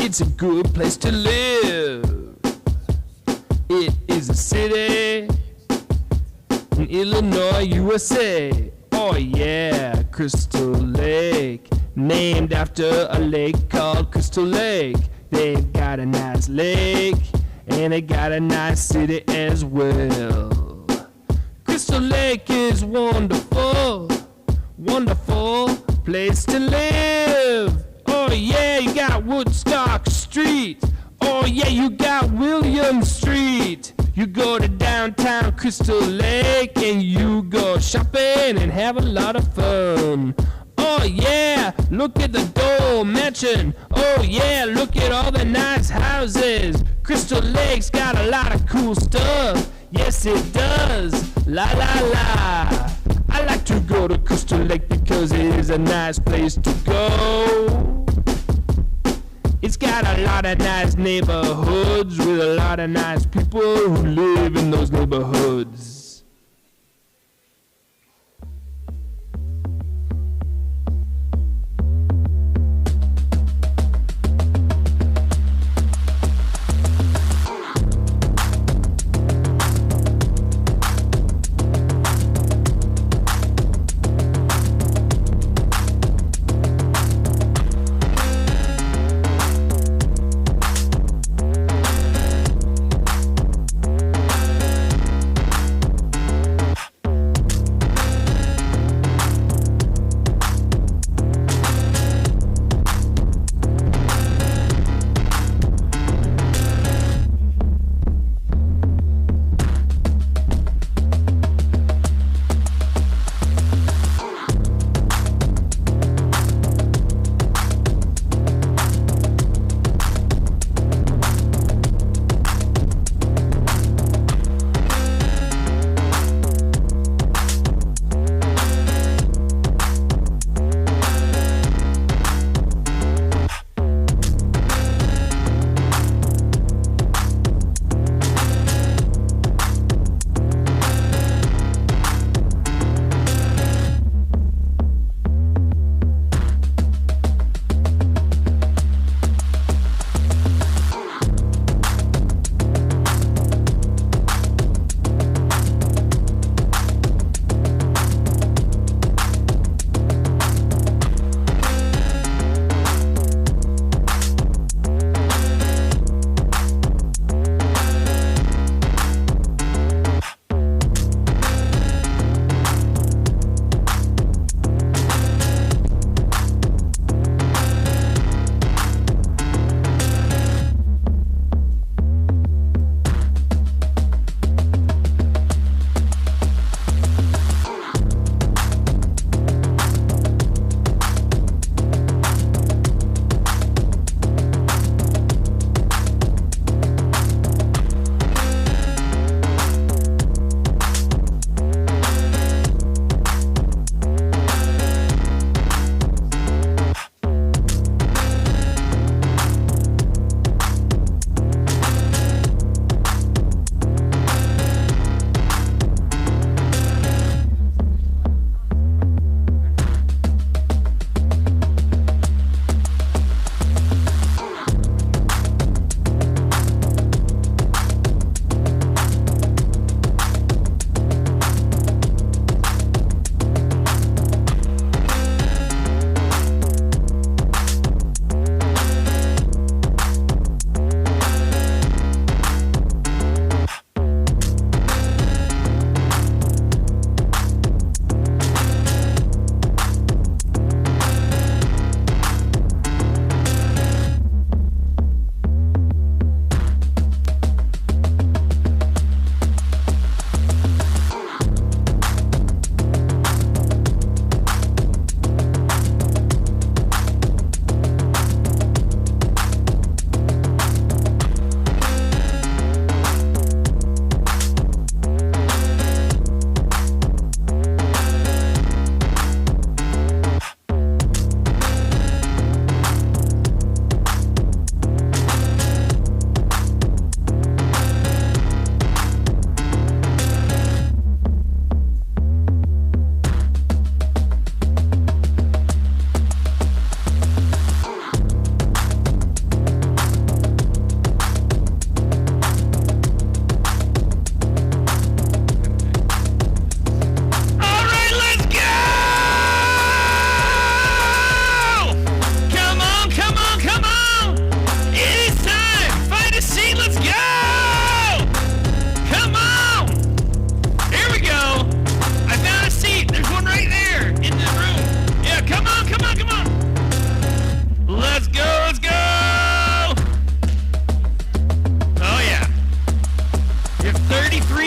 It's a good place to live. It is a city in Illinois, USA. Oh yeah, Crystal Lake, named after a lake called Crystal Lake. They've got a nice lake, and they got a nice city as well. Crystal Lake is wonderful, wonderful place to live. Oh yeah, you got Woodstock Street. Oh yeah, you got William Street. You go to downtown Crystal Lake and you go shopping and have a lot of fun. Oh yeah, look at the Dole Mansion. Oh yeah, look at all the nice houses. Crystal Lake's got a lot of cool stuff. Yes it does, la la la. I like to go to Crystal Lake because it is a nice place to go. It's got a lot of nice neighborhoods with a lot of nice people who live in those neighborhoods.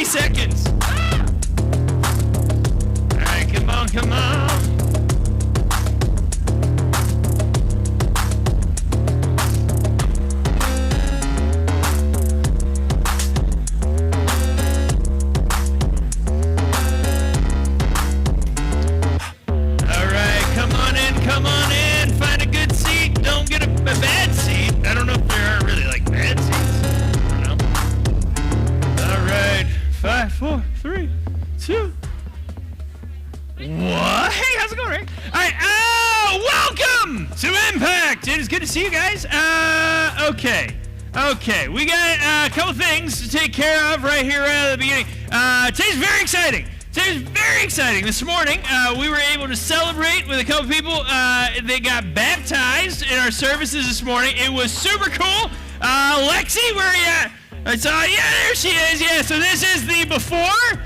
seconds. All right, come on, come on. Bad seat. I don't know if there are really like bad seats. I don't know. All right, 5, 4, 3, 2. What? Hey, how's it going, Rick? All right. Welcome to Impact. It is good to see you guys. Okay. We got a couple things to take care of right here at the beginning. Today's very exciting. This morning, we were able to celebrate with a couple people. They got baptized in our services this morning. It was super cool. Lexi, where are you at? I saw, yeah, there she is. Yeah, so this is the before.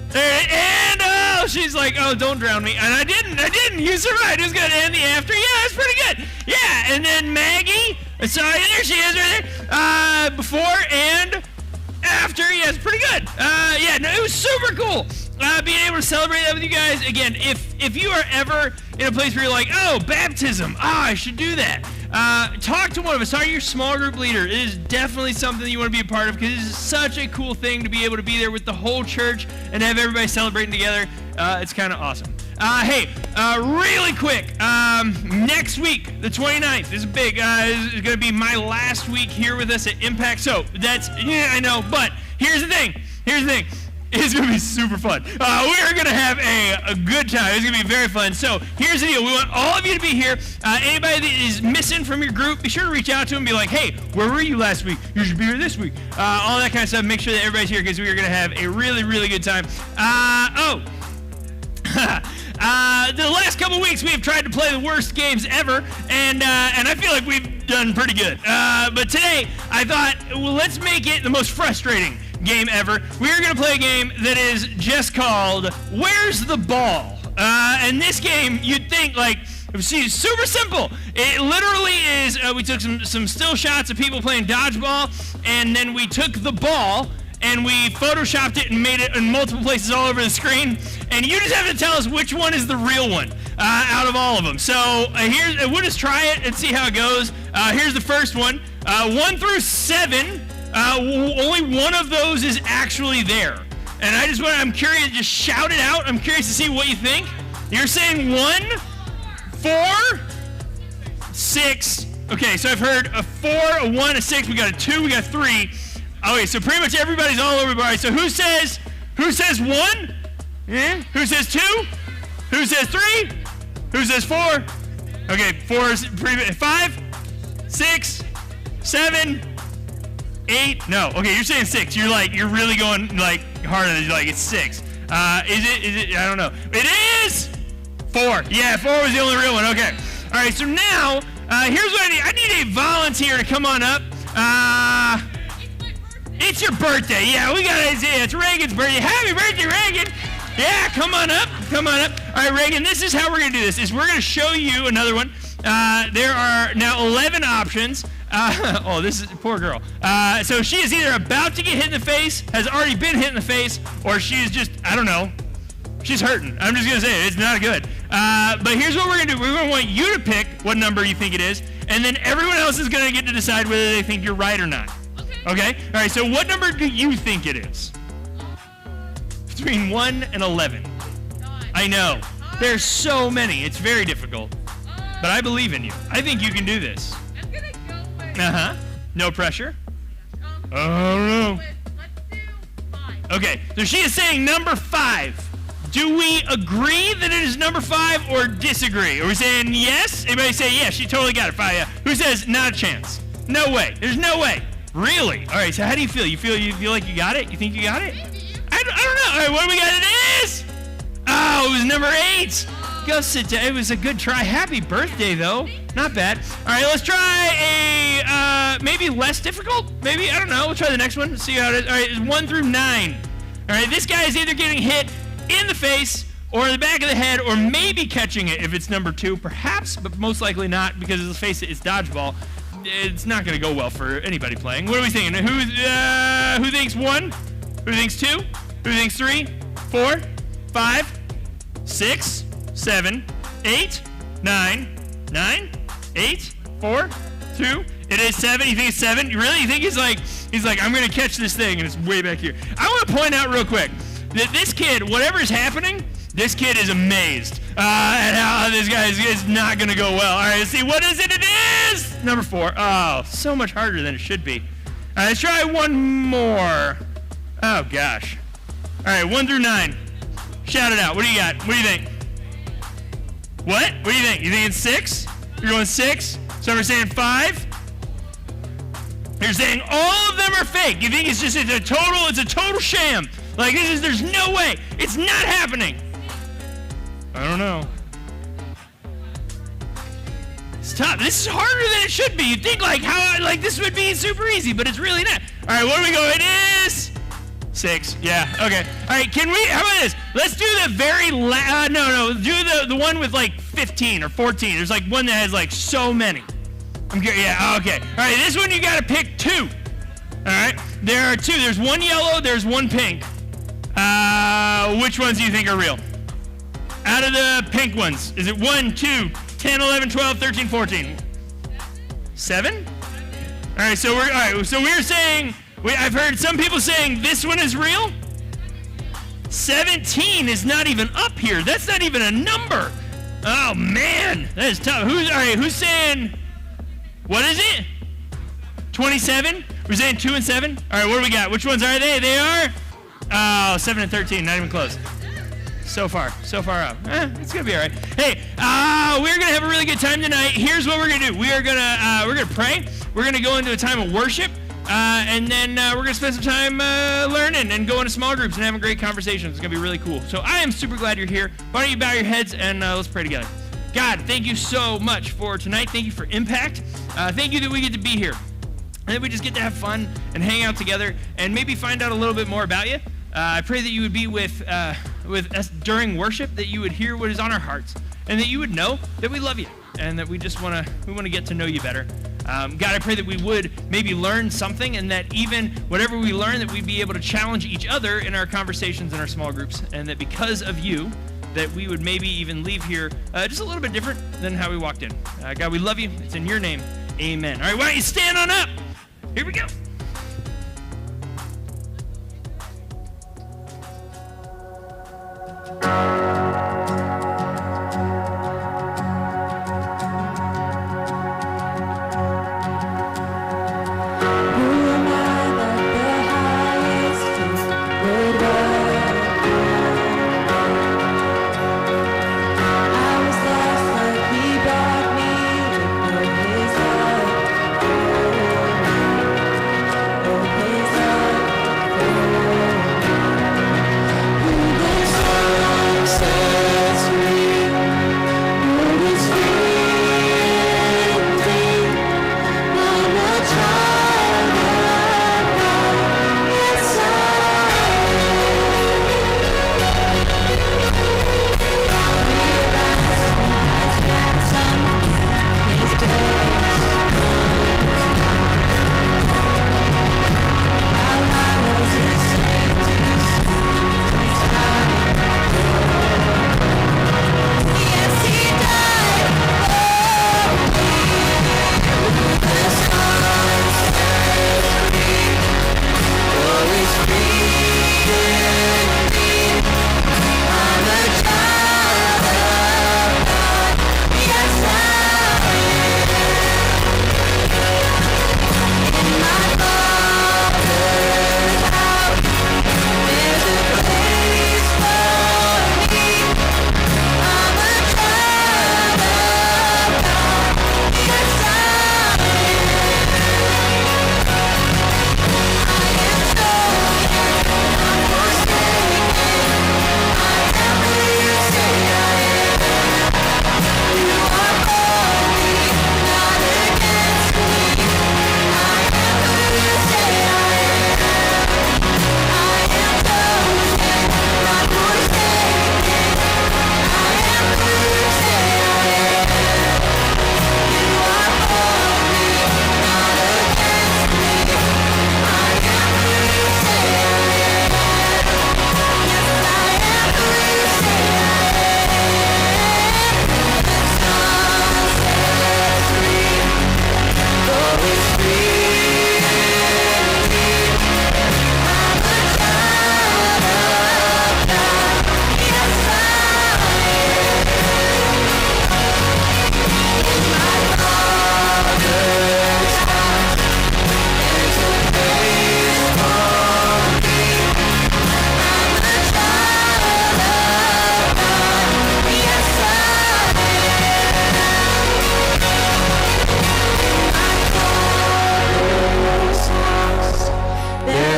There, and she's like, oh, don't drown me. And I didn't. You survived. It was good. And the after, yeah, it's pretty good. Yeah, and then Maggie, I saw, there she is right there. Before and after, yeah, it's pretty good. Yeah, no, it was super cool being able to celebrate that with you guys. Again, if you are ever in a place where you're like, oh, baptism, I should do that. Talk to one of us. Talk to your small group leader. It is definitely something that you want to be a part of because it is such a cool thing to be able to be there with the whole church and have everybody celebrating together. It's kind of awesome. Hey, really quick, next week, the 29th, is big. Is going to be my last week here with us at Impact. So that's, yeah, I know, but here's the thing. It's going to be super fun. We are going to have a good time. It's going to be very fun. So here's the deal. We want all of you to be here. Anybody that is missing from your group, be sure to reach out to them and be like, hey, where were you last week? You should be here this week. All that kind of stuff. Make sure that everybody's here because we are going to have a really, really good time. The last couple weeks we have tried to play the worst games ever, and I feel like we've done pretty good. But today I thought, well, let's make it the most frustrating game ever. We are going to play a game that is just called Where's the Ball? And this game, you'd think, like, see, super simple. It literally is, we took some still shots of people playing dodgeball, and then we took the ball and we photoshopped it and made it in multiple places all over the screen. And you just have to tell us which one is the real one out of all of them. So we'll just try it and see how it goes. Here's the first one. 1 through 7, only one of those is actually there. And I'm curious, just shout it out. I'm curious to see what you think. You're saying 1, 4, 6. Okay, so I've heard a 4, a 1, a 6. We got a 2, we got 3. Okay, so pretty much everybody's all over the bar. So who says 1? Yeah. Who says 2? Who says 3? Who says 4? Okay, 4 is pretty much 5, 6, 7, 8. No. Okay, you're saying 6. You're really going like hard on it. You're like it's 6. Is it? I don't know. It is 4. Yeah, 4 was the only real one. Okay. All right. So now here's what I need. I need a volunteer to come on up. It's your birthday. Yeah, we got it. It's Reagan's birthday. Happy birthday, Reagan. Yeah, come on up. All right, Reagan, this is how we're going to do this. We're going to show you another one. There are now 11 options. Oh, this is poor girl. So she is either about to get hit in the face, has already been hit in the face, or she's just, I don't know, she's hurting. I'm just going to say it. It's not good. But here's what we're going to do. We're going to want you to pick what number you think it is, and then everyone else is going to get to decide whether they think you're right or not. Okay? All right, so what number do you think it is? Between 1 and 11. 9. I know. There's so many. It's very difficult. But I believe in you. I think you can do this. I'm gonna go with... Uh-huh. No pressure? I don't know. Let's do 5. Okay, so she is saying number 5. Do we agree that it is number 5 or disagree? Are we saying yes? Anybody say yes, she totally got it. 5, yeah. Who says not a chance? No way. There's no way. Really? All right, so how do you feel? You feel like you got it? You think you got it? I don't know. All right, what do we got? It is! Oh, it was number 8. Go sit down. It was a good try. Happy birthday, though. Not bad. All right, let's try a maybe less difficult. Maybe, I don't know. We'll try the next one. Let's see how it is. All right, it's 1 through 9. All right, this guy is either getting hit in the face or in the back of the head or maybe catching it if it's number 2, perhaps, but most likely not because let's face it, it's dodgeball. It's not going to go well for anybody playing. What are we thinking? Who thinks 1? Who thinks 2? Who thinks 3? 4? 5? 6? 7? 8? 9? 9? 8? 4? 2? It is 7. You think it's 7? You really? You think he's like, I'm going to catch this thing, and it's way back here. I want to point out real quick that this kid, whatever's happening, this kid is amazed at how this guy is not going to go well. All right, let's see. What is it? It is number 4. Oh, so much harder than it should be. All right, let's try one more. Oh, gosh. All right, 1 through 9. Shout it out. What do you got? What do you think? What? What do you think? You think it's 6? You're going 6? So we're saying 5? You're saying all of them are fake. You think it's a total sham. Like there's no way. It's not happening. I don't know. It's tough. This is harder than it should be. You'd think like this would be super easy, but it's really not. All right, where do we go? It is 6. Yeah. Okay. All right. How about this? Let's do the very no. Do the one with like 15 or 14. There's like one that has like so many. I'm curious. Yeah. Okay. All right. This one you got to pick 2. All right. There are 2. There's 1 yellow. There's 1 pink. Which ones do you think are real? Out of the pink ones, is it 1, 2, 10, 11, 12, 13, 14? 7? All right. So we're saying. I've heard some people saying this one is real. 17 is not even up here. That's not even a number. Oh man, that is tough. Who's saying? What is it? 27? We're saying 2 and 7. All right, what do we got? Which ones are they? They are 7 and 13. Not even close. So far up. It's gonna be all right. Hey, we're gonna have a really good time tonight. Here's what we're gonna do. We're gonna pray. We're gonna go into a time of worship. And then we're going to spend some time learning and going to small groups and having great conversations. It's going to be really cool. So I am super glad you're here. Why don't you bow your heads and let's pray together. God, thank you so much for tonight. Thank you for Impact. Thank you that we get to be here. And that we just get to have fun and hang out together and maybe find out a little bit more about you. I pray that you would be with us during worship, that you would hear what is on our hearts, and that you would know that we love you and that we just want to get to know you better. God, I pray that we would maybe learn something, and that even whatever we learn, that we'd be able to challenge each other in our conversations in our small groups, and that because of you, that we would maybe even leave here just a little bit different than how we walked in. God, we love you. It's in your name. Amen. All right, why don't you stand on up? Here we go. Say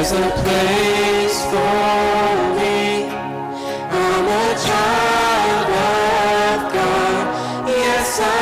There's a place for me. I'm a child of God. Yes, I am.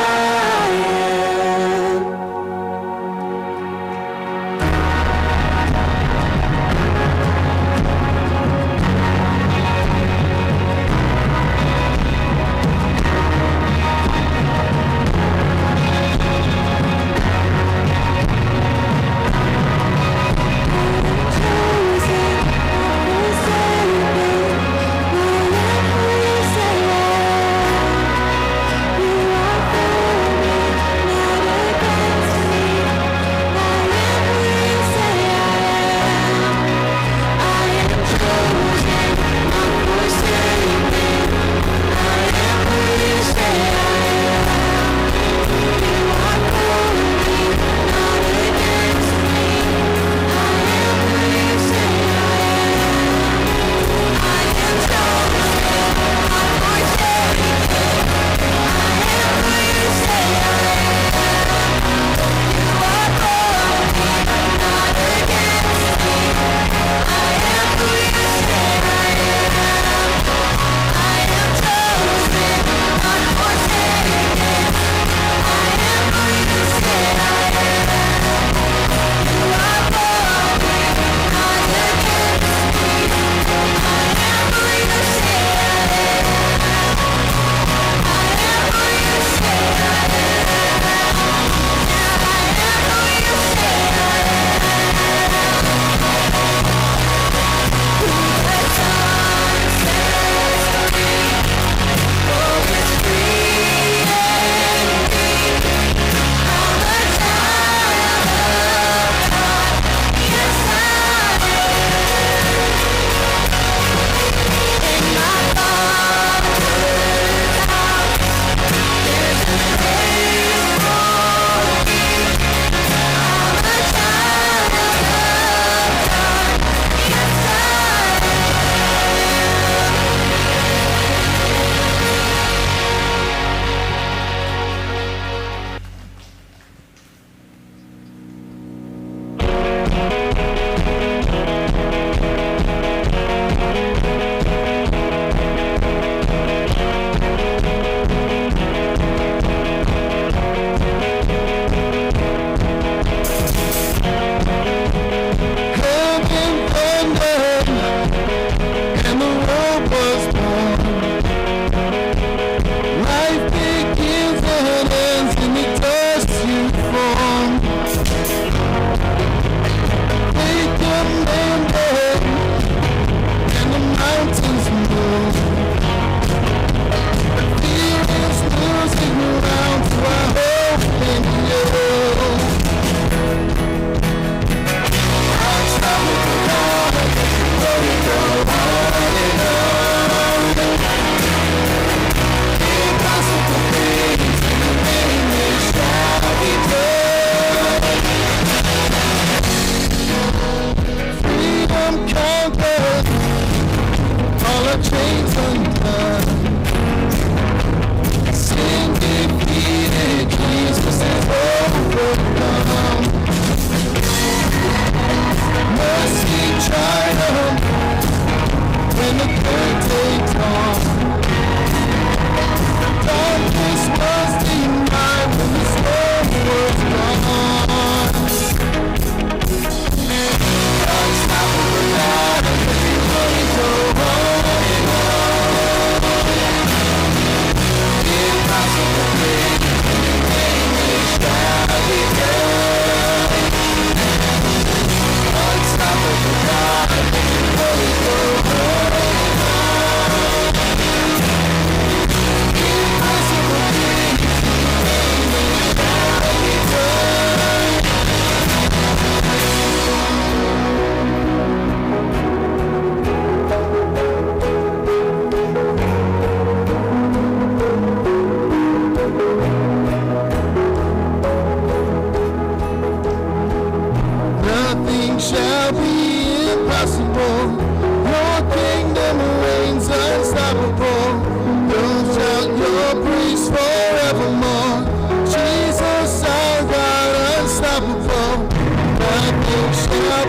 Nothing shall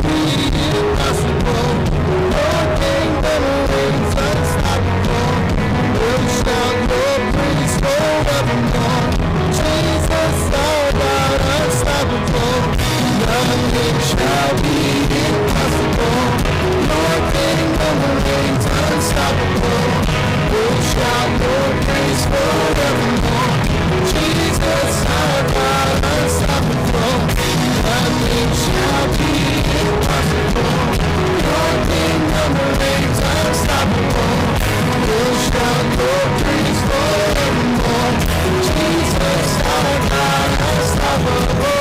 be impossible. shall be impossible. Your kingdom reigns unstoppable. We'll shout your praise forevermore. Jesus, our God, unstoppable. Nothing shall be impossible. Your kingdom reigns unstoppable. We'll shout your praise forevermore. Jesus, our God, unstoppable.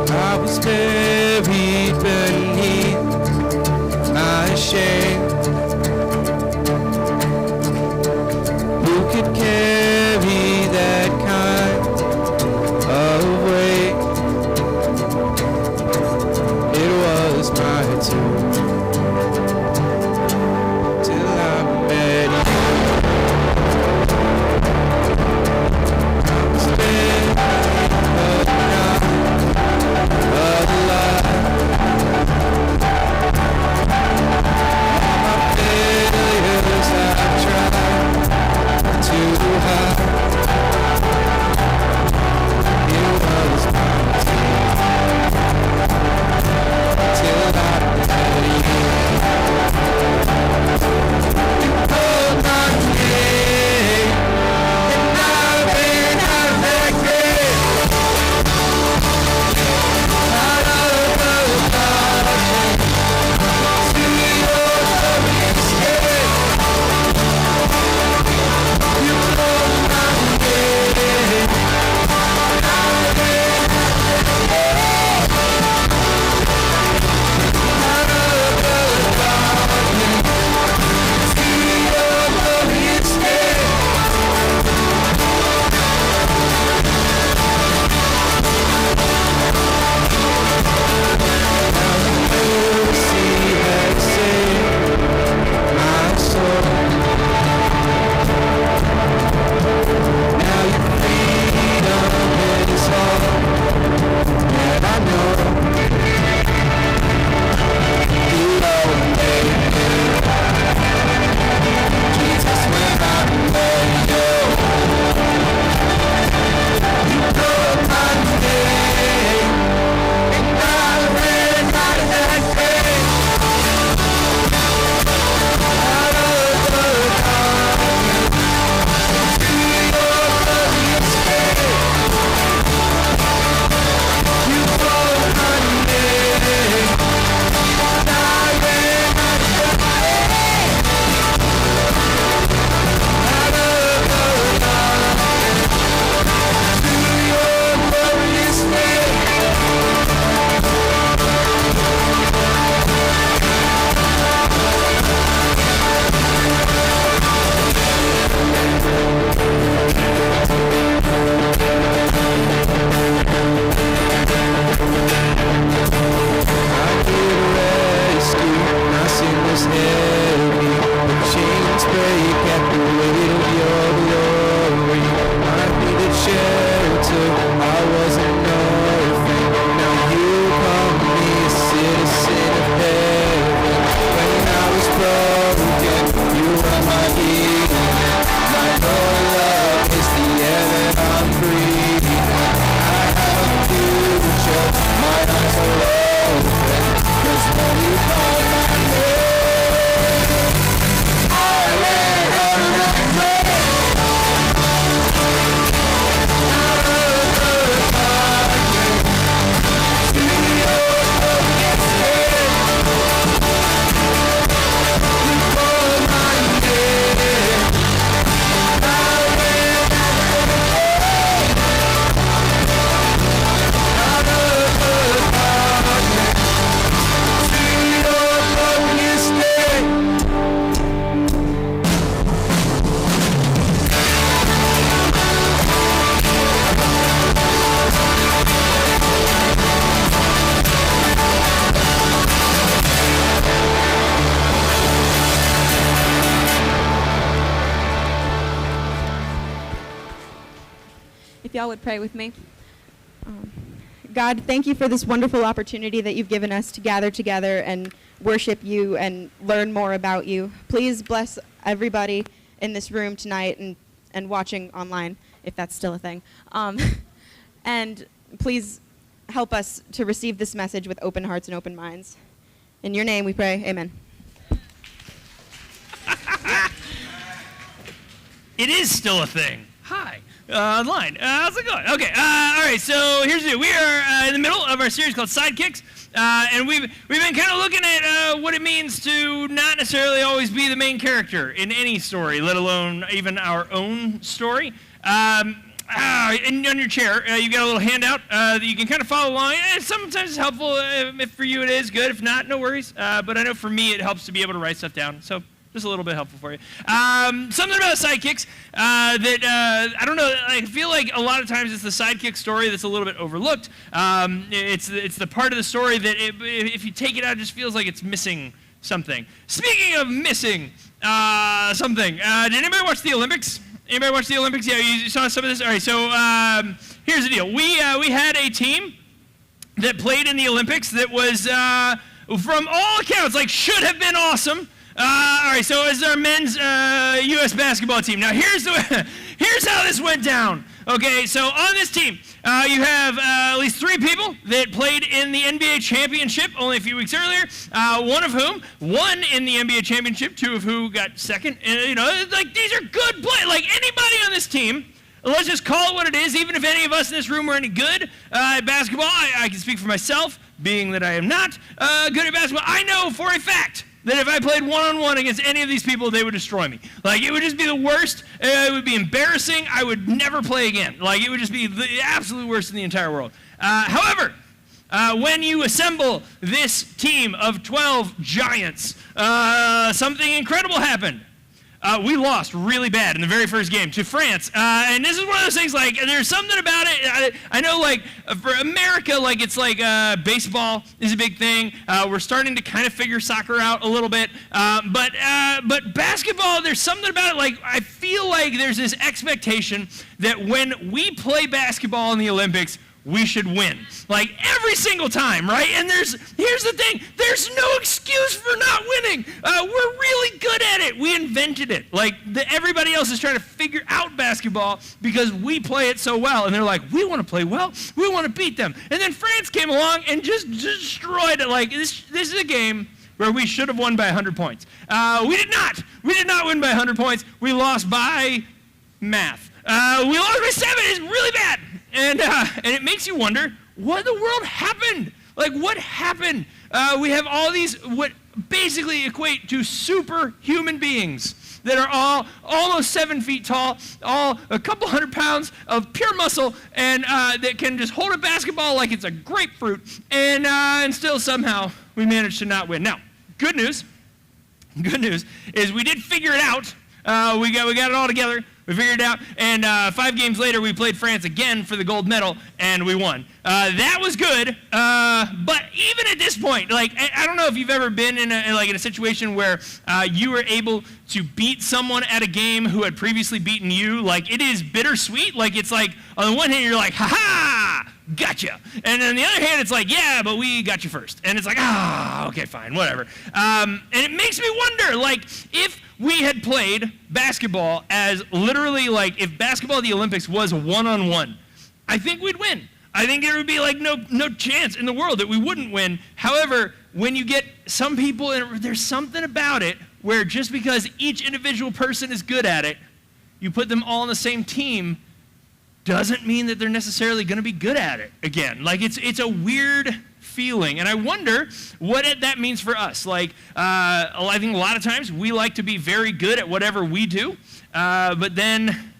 I was buried beneath my shame. Who could carry that kind of weight? It was my turn till I met you. I was buried but not alive. My failures I've tried to hide. It was my turn till I met you. You called my name and I ran out of that grave. Out of the darkness to your glorious day. You called my name and I ran out of that grave. Out of the darkness to your glorious day. Mercy has saved my soul. Now your freedom is all that I know. You made me, Jesus, when I met you. You called my name and I ran out of that grave. Out of the darkness to your glorious day. You called my name and I ran out of that grave. Out of the darkness to your glorious day. I need rescue, my sin was heavy. The chains break at the weight of your glory. I needed shelter, I was an orphan. Now you call me a citizen of heaven. When I was broken, you were my healing. My love is the air that I'm breathing. I have a future, my eyes are open. 'Cause when you call my name, y'all would pray with me. God, thank you for this wonderful opportunity that you've given us to gather together and worship you and learn more about you. Please bless everybody in this room tonight and watching online, if that's still a thing. And please help us to receive this message with open hearts and open minds. In your name we pray, amen. It is still a thing. Hi. Online. How's it going? Okay. All right. So here's the deal. We are in the middle of our series called Sidekicks, and we've been kind of looking at what it means to not necessarily always be the main character in any story, let alone even our own story. And on your chair, you've got a little handout that you can kind of follow along. And sometimes it's helpful. If for you it is, good. If not, no worries. But I know for me it helps to be able to write stuff down. So just a little bit helpful for you. Something about sidekicks that I don't know. I feel like a lot of times it's the sidekick story that's a little bit overlooked. It's the part of the story that if you take it out, it just feels like it's missing something. Speaking of missing something, did anybody watch the Olympics? Anybody watch the Olympics? Yeah, you saw some of this. All right. So here's the deal. We had a team that played in the Olympics that was, from all accounts, like should have been awesome. All right, so it's our men's U.S. basketball team. Now, here's how this went down. Okay, so on this team, you have at least 3 people that played in the NBA championship only a few weeks earlier, one of whom won in the NBA championship, 2 of who got second. And, like, these are good players. Like, anybody on this team, let's just call it what it is, even if any of us in this room were any good at basketball, I can speak for myself, being that I am not good at basketball. I know for a fact that if I played one-on-one against any of these people, they would destroy me. Like, it would just be the worst. It would be embarrassing. I would never play again. Like, it would just be the absolute worst in the entire world. However, when you assemble this team of 12 giants, something incredible happened. We lost really bad in the very first game to France. And this is one of those things, like, there's something about it. I know, like, for America, like, it's like baseball is a big thing. We're starting to kind of figure soccer out a little bit. But basketball, there's something about it, like, I feel like there's this expectation that when we play basketball in the Olympics, we should win. Like, every single time, right? And here's the thing, there's no excuse for not winning. We're really good at it. We invented it. Like, everybody else is trying to figure out basketball because we play it so well. And they're like, we want to play well. We want to beat them. And then France came along and just destroyed it. Like, this is a game where we should have won by 100 points. We did not. We did not win by 100 points. We lost by math. We lost by 7. It's really bad. And it makes you wonder, what in the world happened? Like, what happened? We have all these, what basically equate to superhuman beings that are all almost 7 feet tall, all a couple 100 pounds of pure muscle, and that can just hold a basketball like it's a grapefruit, and still somehow we managed to not win. Now, good news is we did figure it out. We got it all together. We figured it out, and 5 games later, we played France again for the gold medal, and we won. That was good, but even at this point, like, I don't know if you've ever been in a situation where you were able to beat someone at a game who had previously beaten you. Like, it is bittersweet. Like, it's like, on the one hand, you're like, ha-ha, gotcha. And on the other hand, it's like, yeah, but we got you first. And it's like, okay, fine, whatever. And it makes me wonder, like, if we had played basketball as literally, like, if basketball at the Olympics was one-on-one, I think we'd win. I think there would be, like, no chance in the world that we wouldn't win. However, when you get some people, there's something about it where just because each individual person is good at it, you put them all on the same team, doesn't mean that they're necessarily going to be good at it again. Like, it's a weird feeling, and I wonder what that means for us. Like, I think a lot of times we like to be very good at whatever we do, but then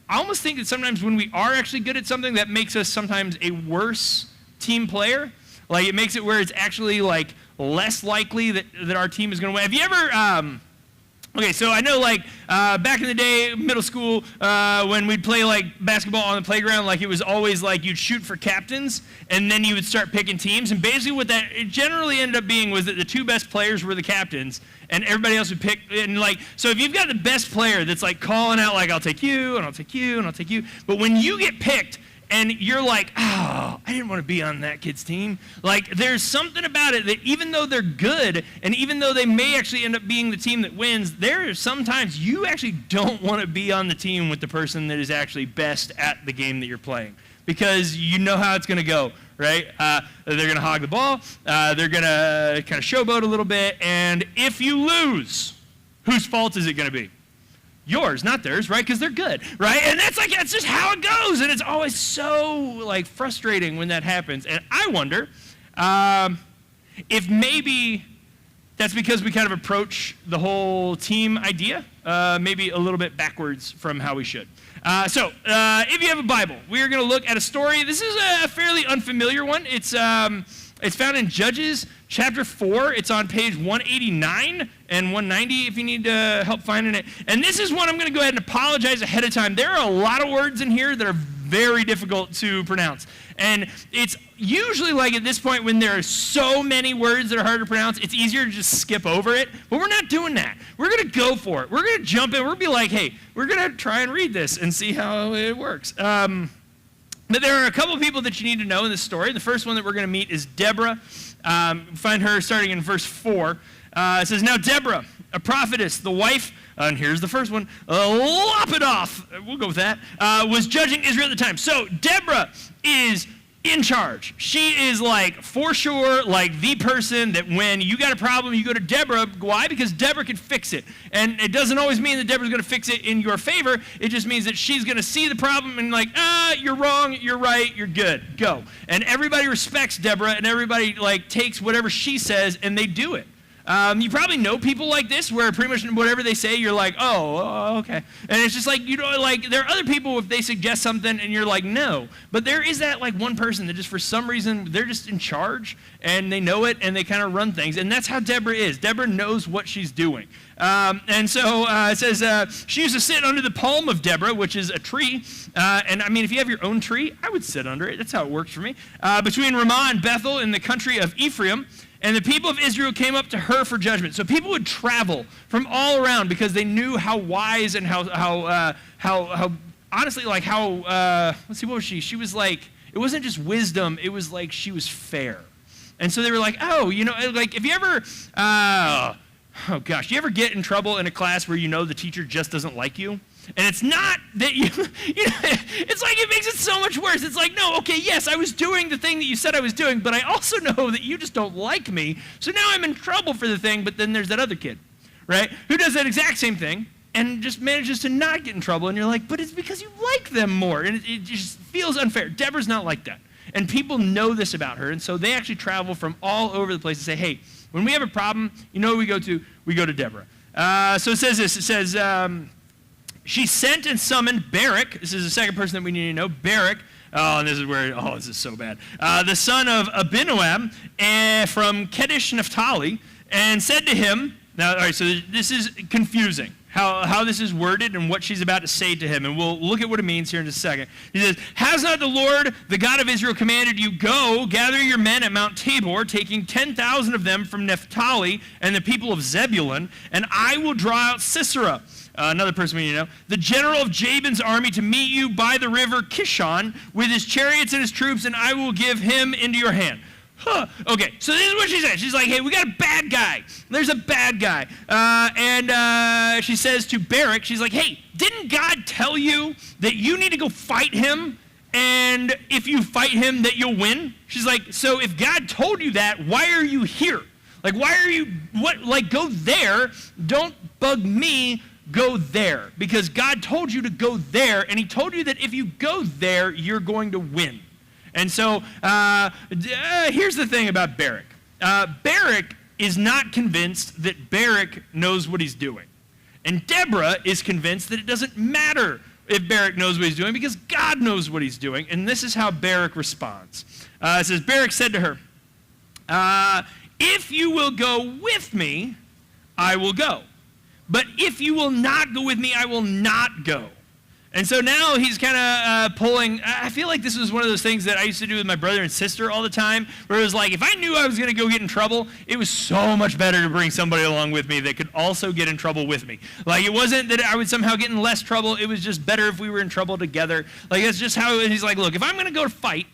I almost think that sometimes when we are actually good at something, that makes us sometimes a worse team player. Like, it makes it where it's actually, like, less likely that our team is going to win. Have you ever, Okay, so I know like back in the day, middle school, when we'd play like basketball on the playground, like it was always like you'd shoot for captains and then you would start picking teams. And basically what that it generally ended up being was that the two best players were the captains and everybody else would pick. And like, so if you've got the best player that's like calling out like, I'll take you and I'll take you and I'll take you. But when you get picked, and you're like, oh, I didn't want to be on that kid's team. Like, there's something about it that even though they're good, and even though they may actually end up being the team that wins, there are sometimes you actually don't want to be on the team with the person that is actually best at the game that you're playing. Because you know how it's going to go, right? They're going to hog the ball. They're going to kind of showboat a little bit. And if you lose, whose fault is it going to be? Yours, not theirs, right? Because they're good, right? And that's just how it goes. And it's always so like frustrating when that happens. And I wonder if maybe that's because we kind of approach the whole team idea maybe a little bit backwards from how we should. So if you have a Bible, we are going to look at a story. This is a fairly unfamiliar one. It's found in Judges chapter 4. It's on page 189 and 190 if you need help finding it. And this is one I'm going to go ahead and apologize ahead of time. There are a lot of words in here that are very difficult to pronounce. And it's usually like at this point when there are so many words that are hard to pronounce, it's easier to just skip over it. But we're not doing that. We're going to go for it. We're going to jump in. We're going to be like, hey, we're going to try and read this and see how it works. But there are a couple of people that you need to know in this story. The first one that we're going to meet is Deborah. Find her starting in verse 4. It says, now Deborah, a prophetess, the wife, and here's the first one, Lapidoth, we'll go with that, was judging Israel at the time. So Deborah is in charge. She is like, for sure, like the person that when you got a problem, you go to Deborah. Why? Because Deborah can fix it. And it doesn't always mean that Deborah's going to fix it in your favor. It just means that she's going to see the problem and like, you're wrong, you're right, you're good, go. And everybody respects Deborah and everybody like takes whatever she says and they do it. You probably know people like this where pretty much whatever they say, you're like, oh, okay. And it's just like, you know, like there are other people if they suggest something and you're like, no. But there is that like one person that just for some reason, they're just in charge and they know it and they kind of run things. And that's how Deborah is. Deborah knows what she's doing. And so it says she used to sit under the palm of Deborah, which is a tree. And I mean, if you have your own tree, I would sit under it. That's how it works for me. Between Ramah and Bethel in the country of Ephraim. And the people of Israel came up to her for judgment. So people would travel from all around because they knew how wise and how honestly, like how, let's see, what was she? She was like, it wasn't just wisdom, it was like she was fair. And so they were like, oh, you know, like if you ever, oh gosh, you ever get in trouble in a class where you know the teacher just doesn't like you? And it's not that you know, it's like it makes it so much worse. It's like, no, okay, yes, I was doing the thing that you said I was doing, but I also know that you just don't like me, so now I'm in trouble for the thing, but then there's that other kid, right, who does that exact same thing and just manages to not get in trouble, and you're like, but it's because you like them more, and it just feels unfair. Deborah's not like that, and people know this about her, and so they actually travel from all over the place and say, hey, when we have a problem, you know who we go to? We go to Deborah. So it says this, it says, she sent and summoned Barak. This is the second person that we need to know. Barak. Oh, and this is where, oh, this is so bad. The son of Abinoam from Kedesh Naphtali, and said to him, now, all right, so this is confusing, how this is worded and what she's about to say to him. And we'll look at what it means here in just a second. He says, has not the Lord, the God of Israel, commanded you, go, gather your men at Mount Tabor, taking 10,000 of them from Naphtali and the people of Zebulun, and I will draw out Sisera, another person we need to know, the general of Jabin's army, to meet you by the river Kishon with his chariots and his troops, and I will give him into your hand. Okay, so this is what she said. She's like, hey, we got a bad guy. There's a bad guy. And she says to Barak, she's like, hey, didn't God tell you that you need to go fight him? And if you fight him, that you'll win? She's like, so if God told you that, why are you here? Like, why are you, what, like, go there. Don't bug me. Go there, because God told you to go there, and he told you that if you go there, you're going to win. And so here's the thing about Barak. Barak is not convinced that Barak knows what he's doing. And Deborah is convinced that it doesn't matter if Barak knows what he's doing because God knows what he's doing. And this is how Barak responds. It says, Barak said to her, if you will go with me, I will go. But if you will not go with me, I will not go. And so now he's kind of pulling. I feel like this was one of those things that I used to do with my brother and sister all the time, where it was like, if I knew I was going to go get in trouble, it was so much better to bring somebody along with me that could also get in trouble with me. Like, it wasn't that I would somehow get in less trouble. It was just better if we were in trouble together. Like, that's just how he's like, look, if I'm going to go to fight,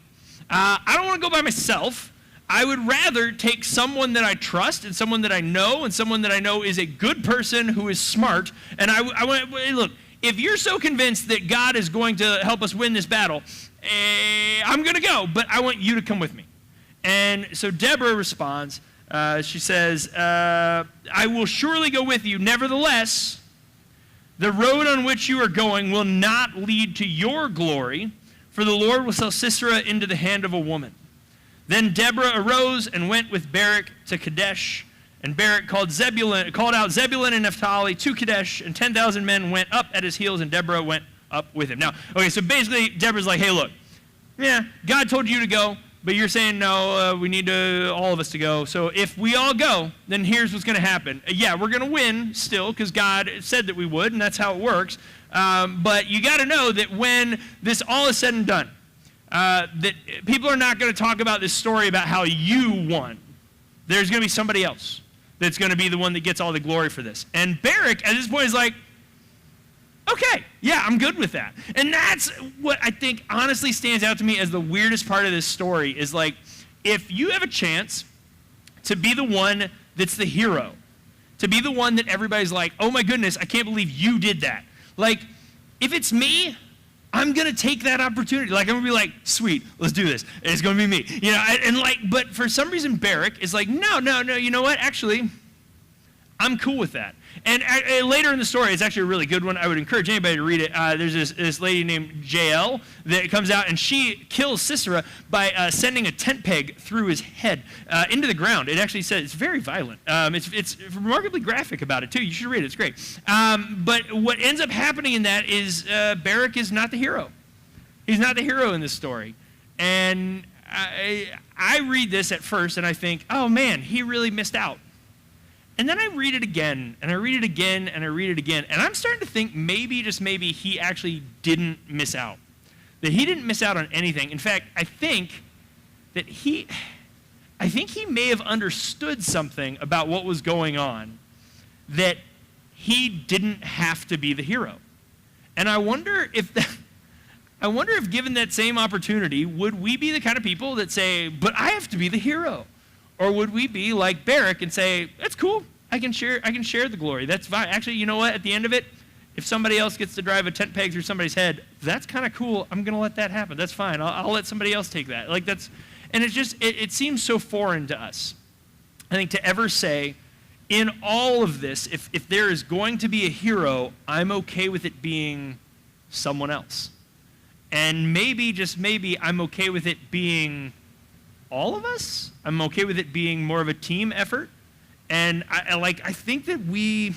I don't want to go by myself. I would rather take someone that I trust and someone that I know and someone that I know is a good person who is smart. And I want, look, if you're so convinced that God is going to help us win this battle, I'm going to go, but I want you to come with me. And so Deborah responds. She says, I will surely go with you. Nevertheless, the road on which you are going will not lead to your glory, for the Lord will sell Sisera into the hand of a woman. Then Deborah arose and went with Barak to Kadesh. And Barak called out Zebulun and Naphtali to Kadesh, and 10,000 men went up at his heels, and Deborah went up with him. Now, okay, so basically Deborah's like, hey, look, yeah, God told you to go, but you're saying no, we need all of us to go. So if we all go, then here's what's going to happen. Yeah, we're going to win still because God said that we would, and that's how it works. But you got to know that when this all is said and done, that people are not going to talk about this story about how you won. There's going to be somebody else that's going to be the one that gets all the glory for this. And Barak, at this point, is like, okay, yeah, I'm good with that. And that's what I think honestly stands out to me as the weirdest part of this story is like, if you have a chance to be the one that's the hero, to be the one that everybody's like, oh my goodness, I can't believe you did that. Like, if it's me, I'm going to take that opportunity. Like, I'm going to be like, sweet, let's do this. It's going to be me. You know, and like, but for some reason, Barak is like, no, you know what? Actually, I'm cool with that. And later in the story, it's actually a really good one. I would encourage anybody to read it. There's this lady named Jael that comes out, and she kills Sisera by sending a tent peg through his head into the ground. It actually says it's very violent. It's remarkably graphic about it, too. You should read it. It's great. But what ends up happening in that is Barak is not the hero. He's not the hero in this story. And I read this at first, and I think, oh, man, he really missed out. And then I read it again, and I read it again, and I read it again, and I'm starting to think maybe, just maybe, he actually didn't miss out. That he didn't miss out on anything. In fact, I think he may have understood something about what was going on that he didn't have to be the hero. And I wonder if given that same opportunity, would we be the kind of people that say, but I have to be the hero? Or would we be like Barak and say, that's cool, I can share the glory, that's fine. Actually, you know what, at the end of it, if somebody else gets to drive a tent peg through somebody's head, that's kind of cool, I'm going to let that happen, that's fine, I'll let somebody else take that. Like that's, and it's just, it seems so foreign to us, I think, to ever say, in all of this, if there is going to be a hero, I'm okay with it being someone else. And maybe, just maybe, I'm okay with it being all of us. I'm okay with it being more of a team effort. And I think that we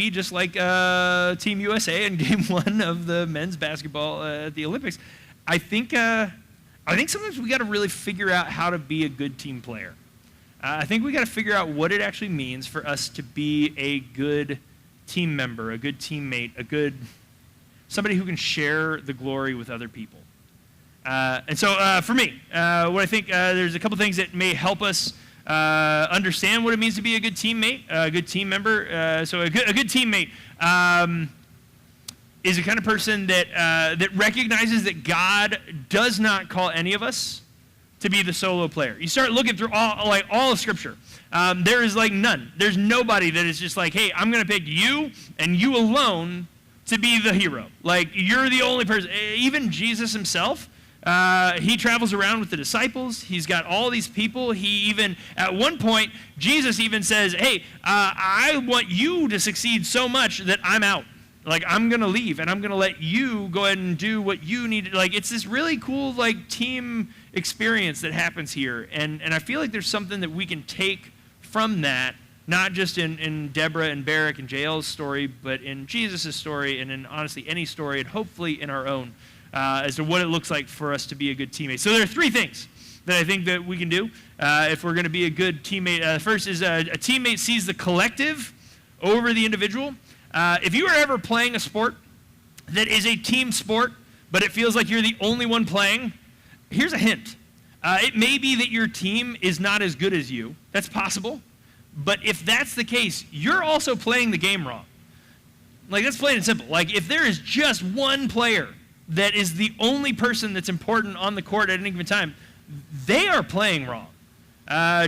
just like Team USA in Game 1 of the men's basketball at the Olympics. I think sometimes we got to really figure out how to be a good team player. I think we got to figure out what it actually means for us to be a good team member, a good teammate, somebody who can share the glory with other people. And so for me, what I think, there's a couple things that may help us understand what it means to be a good teammate, a good team member. So a good teammate is the kind of person that recognizes that God does not call any of us to be the solo player. You start looking through all of Scripture. There is like none. There's nobody that is just like, hey, I'm going to pick you and you alone to be the hero. Like, you're the only person. Even Jesus himself, he travels around with the disciples. He's got all these people. He even, at one point, Jesus even says, hey, I want you to succeed so much that I'm out. Like, I'm going to leave, and I'm going to let you go ahead and do what you need. Like, it's this really cool, like, team experience that happens here. And I feel like there's something that we can take from that, not just in Deborah and Barak and Jael's story, but in Jesus' story, and in, honestly, any story, and hopefully in our own, as to what it looks like for us to be a good teammate. So there are three things that I think that we can do if we're going to be a good teammate. First is a teammate sees the collective over the individual. If you are ever playing a sport that is a team sport, but it feels like you're the only one playing, here's a hint. It may be that your team is not as good as you. That's possible. But if that's the case, you're also playing the game wrong. Like, that's plain and simple. Like, if there is just one player that is the only person that's important on the court at any given time, they are playing wrong.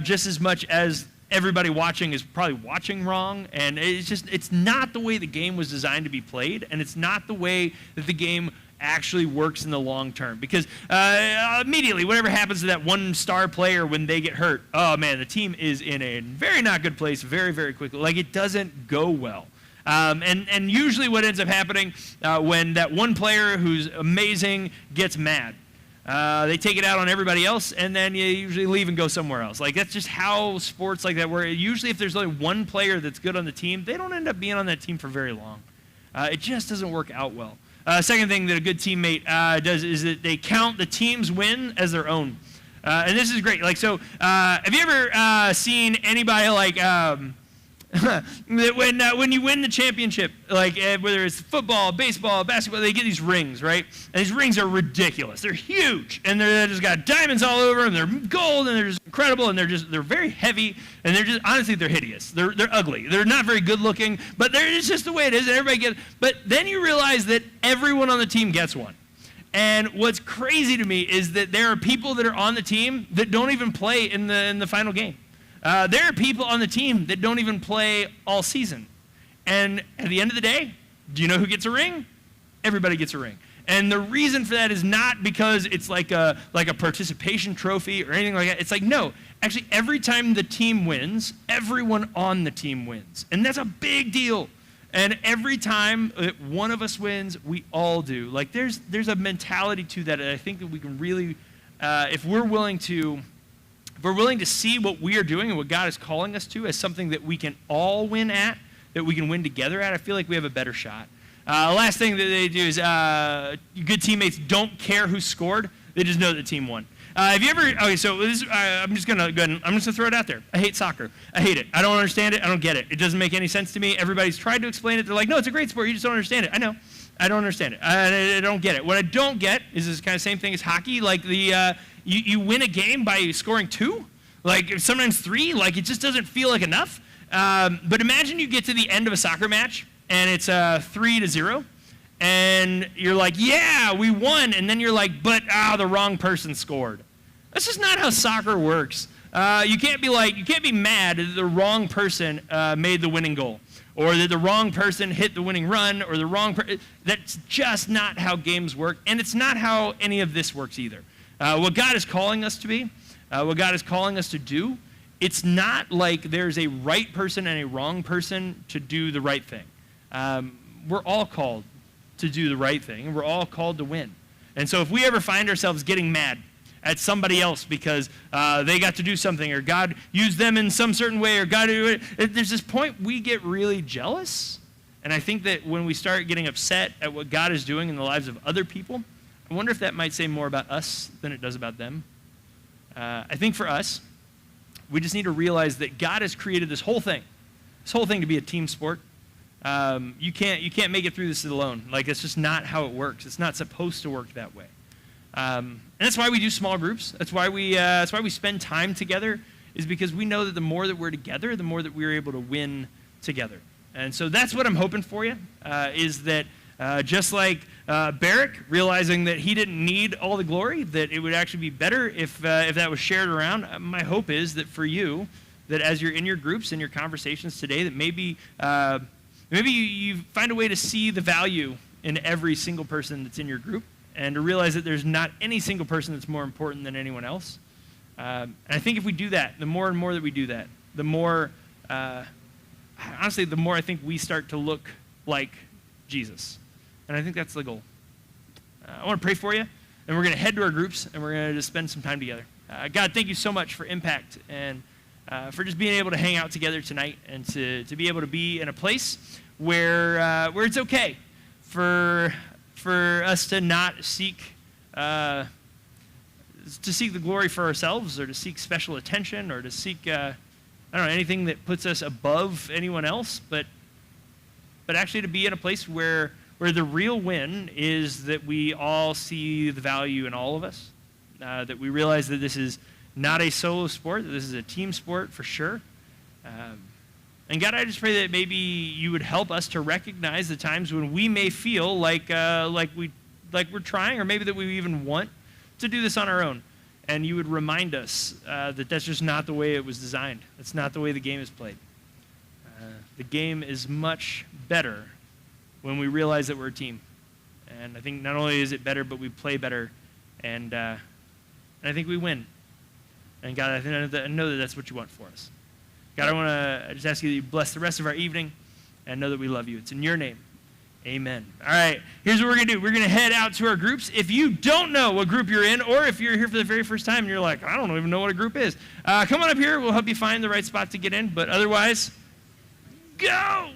Just as much as everybody watching is probably watching wrong. And it's not the way the game was designed to be played, and it's not the way that the game actually works in the long term. Because immediately, whatever happens to that one star player when they get hurt, oh man, the team is in a very not good place very, very quickly. Like, it doesn't go well. And usually what ends up happening when that one player who's amazing gets mad, they take it out on everybody else, and then you usually leave and go somewhere else. Like, that's just how sports like that work. Usually if there's only one player that's good on the team, they don't end up being on that team for very long. It just doesn't work out well. Second thing that a good teammate does is that they count the team's win as their own. And this is great. Like, so have you ever seen anybody like when you win the championship, like whether it's football, baseball, basketball, they get these rings, right? And these rings are ridiculous. They're huge, and they just got diamonds all over them. They're gold, and they're just incredible, and they're very heavy, and honestly they're hideous. They're ugly. They're not very good looking, but it's just the way it is, and everybody gets. But then you realize that everyone on the team gets one. And what's crazy to me is that there are people that are on the team that don't even play in the final game. There are people on the team that don't even play all season. And at the end of the day, do you know who gets a ring? Everybody gets a ring. And the reason for that is not because it's like a participation trophy or anything like that. It's like, no, actually every time the team wins, everyone on the team wins. And that's a big deal. And every time that one of us wins, we all do. Like, there's a mentality to that, and I think that we can really, if we're willing to see what we are doing and what God is calling us to as something that we can all win at, that we can win together at, I feel like we have a better shot. Last thing that they do is good teammates don't care who scored. They just know the team won. Have you ever, okay, so this, I'm just going to go ahead and I'm just going to throw it out there. I hate soccer. I hate it. I don't understand it. I don't get it. It doesn't make any sense to me. Everybody's tried to explain it. They're like, no, it's a great sport. You just don't understand it. I know. I don't understand it. I don't get it. What I don't get is this kind of same thing as hockey. Like, you win a game by scoring 2, like sometimes 3, like it just doesn't feel like enough. But imagine you get to the end of a soccer match and it's 3-0, and you're like, yeah, we won, and then you're like, but the wrong person scored. That's just not how soccer works. You can't be mad that the wrong person made the winning goal, or that the wrong person hit the winning run, or the wrong that's just not how games work, and it's not how any of this works either. What God is calling us to be, what God is calling us to do, it's not like there's a right person and a wrong person to do the right thing. We're all called to do the right thing, and we're all called to win. And so if we ever find ourselves getting mad at somebody else because they got to do something, or God used them in some certain way, or God, there's this point we get really jealous. And I think that when we start getting upset at what God is doing in the lives of other people, I wonder if that might say more about us than it does about them. I think for us, we just need to realize that God has created this whole thing to be a team sport. You can't make it through this alone. Like, it's just not how it works. It's not supposed to work that way. And that's why we do small groups. That's why we spend time together, is because we know that the more that we're together, the more that we're able to win together. And so that's what I'm hoping for you, is that just like Barak, realizing that he didn't need all the glory, that it would actually be better if that was shared around. My hope is that for you, that as you're in your groups and your conversations today, that maybe you find a way to see the value in every single person that's in your group, and to realize that there's not any single person that's more important than anyone else. And I think if we do that, the more and more that we do that, the more, honestly, the more I think we start to look like Jesus. And I think that's the goal. I want to pray for you, and we're going to head to our groups, and we're going to just spend some time together. God, thank you so much for Impact, and for just being able to hang out together tonight, and to be able to be in a place where it's okay for us to not seek to seek the glory for ourselves, or to seek special attention, or to seek I don't know, anything that puts us above anyone else, but actually to be in a place where the real win is that we all see the value in all of us, that we realize that this is not a solo sport, that this is a team sport for sure. And God, I just pray that maybe you would help us to recognize the times when we may feel like we're trying, or maybe that we even want to do this on our own. And you would remind us that that's just not the way it was designed. That's not the way the game is played. The game is much better when we realize that we're a team. And I think not only is it better, but we play better. And I think we win. And God, I know that that's what you want for us. God, I want to just ask you that you bless the rest of our evening and know that we love you. It's in your name. Amen. All right, here's what we're going to do. We're going to head out to our groups. If you don't know what group you're in, or if you're here for the very first time and you're like, I don't even know what a group is, come on up here. We'll help you find the right spot to get in. But otherwise, go!